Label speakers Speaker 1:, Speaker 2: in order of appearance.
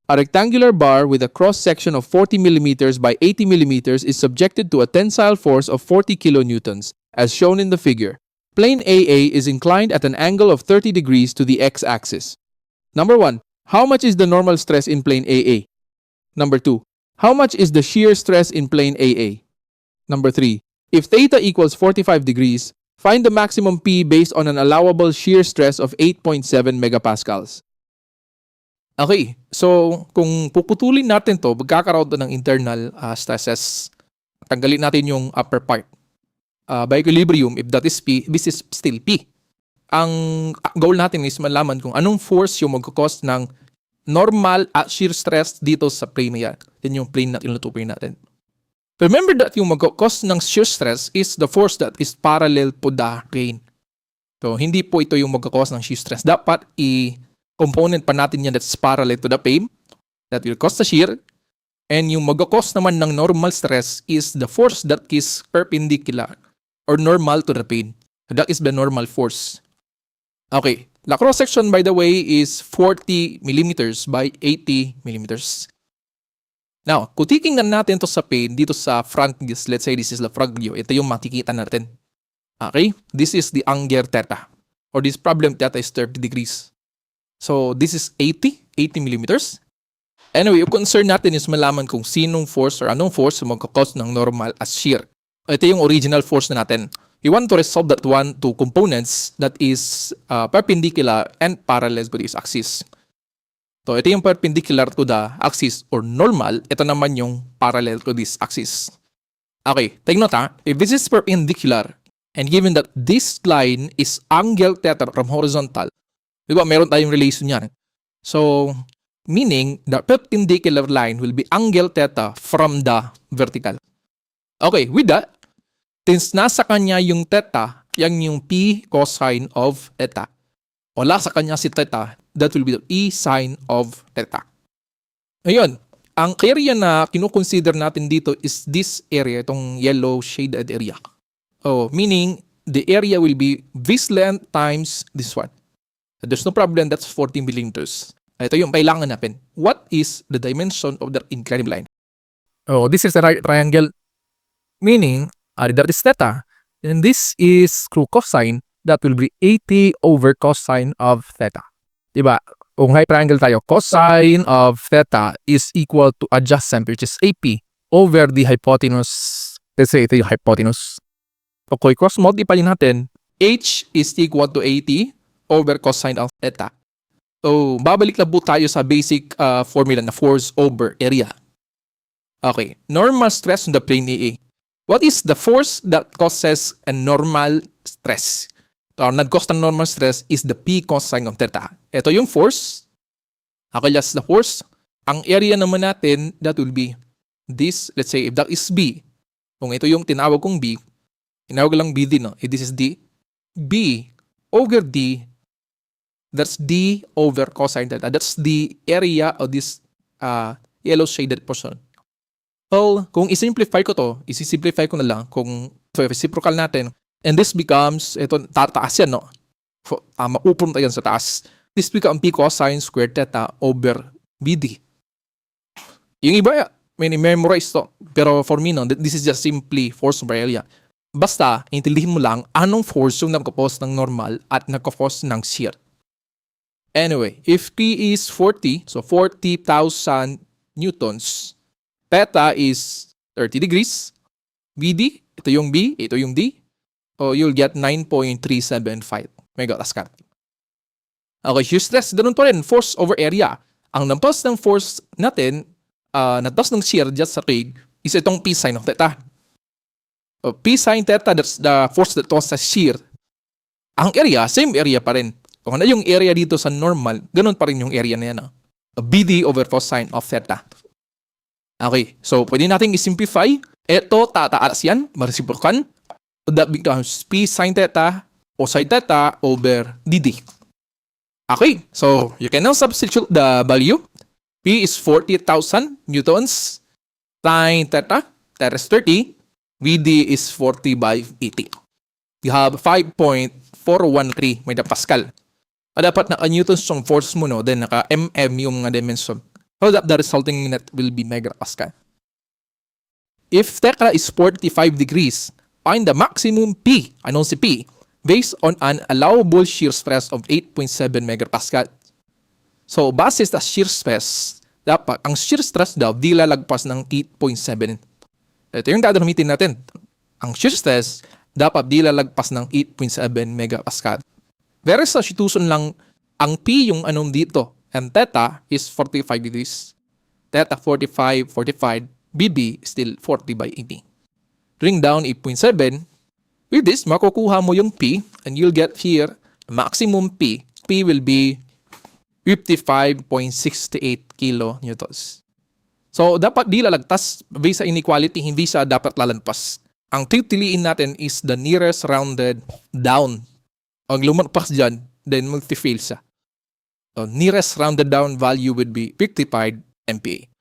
Speaker 1: A rectangular bar with a cross-section of 40 millimeters by 80 millimeters is subjected to a tensile force of 40 kilonewtons, as shown in the figure. Plane AA is inclined at an angle of 30 degrees to the x-axis. Number 1. How much is the normal stress in plane AA? Number 2. How much is the shear stress in plane AA? Number 3. If theta equals 45 degrees, find the maximum P based on an allowable shear stress of 8.7 megapascals. Okay, so kung puputulin natin to, magkakaroon to ng internal stresses. Tanggalin natin yung upper part. By equilibrium, if that is P, this is still P. Ang goal natin is malaman kung anong force yung magkakos ng normal at shear stress dito sa plane na yan. Yan yung plane na tinutukoy natin. Remember that yung magkakos ng shear stress is the force that is parallel to the plane. So, hindi po ito yung magkakos ng shear stress. Dapat component pa natin yan that's parallel to the plane that will cause the shear, and yung mag-cause naman ng normal stress is the force that is perpendicular or normal to the plane. So that is the normal force. Okay, the cross section by the way is 40 millimeters by 80 millimeters. Now, kung titingnan natin to sa plane dito sa front view, let's say this is the front view, ito yung makikita natin. Okay, this is the Engr theta, or this problem theta is 30 degrees. So, this is 80 millimeters. Anyway, yung concern natin is malaman kung sinong force or anong force magkakos ng normal as shear. Ito yung original force na natin. We want to resolve that one to components that is perpendicular and parallel to this axis. So, ito yung perpendicular to the axis or normal. Ito naman yung parallel to this axis. Okay, take note ha. If this is perpendicular and given that this line is angle theta from horizontal, diba, meron tayong relation yan. So, meaning, the perpendicular line will be angle theta from the vertical. Okay, with that, since nasa kanya yung theta, yan yung P cosine of theta. Wala sa kanya si theta, that will be the E sine of theta. Ngayon, ang area na kinukonsider natin dito is this area, itong yellow shaded area. Oh, meaning, the area will be this length times this one. There's no problem, that's 40 millimeters. Ito yung kailangan natin. What is the dimension of the inclined line? Oh, this is the right triangle. Meaning, that is theta. And this is through cosine, that will be 80 over cosine of theta. Diba? Kung right triangle tayo, cosine of theta is equal to adjacent, which is AP, over the hypotenuse. Let's say ito yung hypotenuse. So, kung cross multiply natin, H is equal to 80 over cosine of theta. So, babalik lang po tayo sa basic formula na force over area. Okay, normal stress on the plane AA. What is the force that causes a normal stress? Or nag-cause ng normal stress is the P cosine of theta. Ito yung force. Okay, that's the force. Ang area naman natin, that will be this, let's say, if that is B. Kung ito yung tinawag kong B, tinawag lang B din, no? If this is D, B over D, that's D over cosine theta. That's the area of this yellow shaded portion. So, kung isimplify ko to, isisimplify ko na lang kung reciprocal natin, and this becomes, ito, tataas yan, no? Maupunta yan sa taas. This becomes P cosine squared theta over BD. Yung iba, may memorize to. Pero for me, no, this is just simply force over area. Basta, intindihin mo lang anong force yung nagkakos ng normal at nagkakos ng shear. Anyway, if P is 40, so 40,000 newtons, theta is 30 degrees, BD, ito yung B, ito yung D, you'll get 9.375 megapascal. Okay, shear stress, ganun pa rin, force over area. Ang nampas ng force natin, natas ng shear just sa rig, is itong P sine of theta. P sine theta, that's the force that causes shear. Ang area, same area pa rin. Kung ano yung area dito sa normal, ganun pa rin yung area na yan. BD over cosine of theta. Okay, so pwede natin i-simplify. Ito, tataas yan, mareciprokan. So that becomes P sine theta o sine theta over DD. Okay, so you can now substitute the value. P is 40,000 newtons. Sine theta, that is 30. VD is 40 by 80. You have 5.413 megapascal. Dapat naka-newtons yung force mo, no? Then naka-mm yung mga dimension. so that the resulting net will be megapascal. If theta is 45 degrees, find the maximum P, ano si P, based on an allowable shear stress of 8.7 megapascal. So, base sa shear stress, dapat ang shear stress daw di lalagpas ng 8.7. Ito yung dadamitin natin. Ang shear stress dapat di lalagpas ng 8.7 megapascal. Very substitution lang, ang P yung anong dito, and theta is 45 degrees. Theta 45, 45, BB still 40 by 80. Bring down 8.7. With this, makukuha mo yung P, and you'll get here, maximum P. P will be 55.68 kilonewtons. So, dapat di lalagtas based sa inequality, hindi siya dapat lalampas. Ang titiliin natin is the nearest rounded down. Ang lumagpas dyan, then multi-fail siya. So, nearest rounded down value would be 55 MPa.